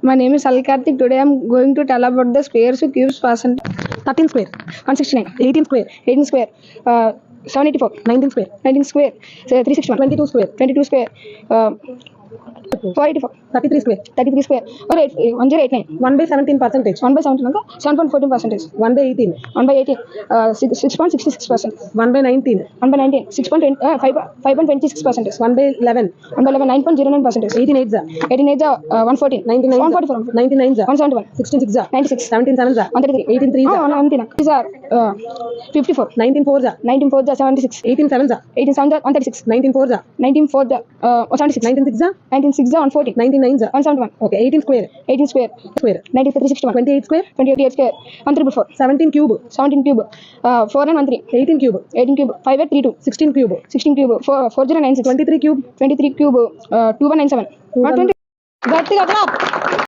My name is Ali Karthik. Today I am going to tell about the squares, cubes, percent. 13 square, 169, 18 square, 18 square, 784, 19 square, 19 square, 361, 22 square, 22 square, 484, 33 square, 33 square, or 1089, 1 by 17 percentage, 1 by 17, 7.14 percentage, 1 by 18, 1 by 18, 6.66 percent, 1 by 19, 1 by 19, 5.26 percentage, 1 by 11, 1 by 11, 9.09 percentage, 18 8 za, 18 8 114, 99 144, 99 za, 171, 16 6 za, 96, 17 7 za, 133, 18 3 za, 119. These are 54, 19 4 za, 19 4 76, 18 7 za, 18 7 136, 19 4 za, 19 4 76, 19 6 za, 19 6 140, 99 za, 171, okay, 18 square, 18 square, square, 94 361, 28 square, 28 square, 134, 17 cube, 17 cube, 4 and 13, 18 cube, 18 cube, 5832, 16 cube, 16 cube, 4096, 23 cube, 23 cube, 2197, 120. గట్టిగా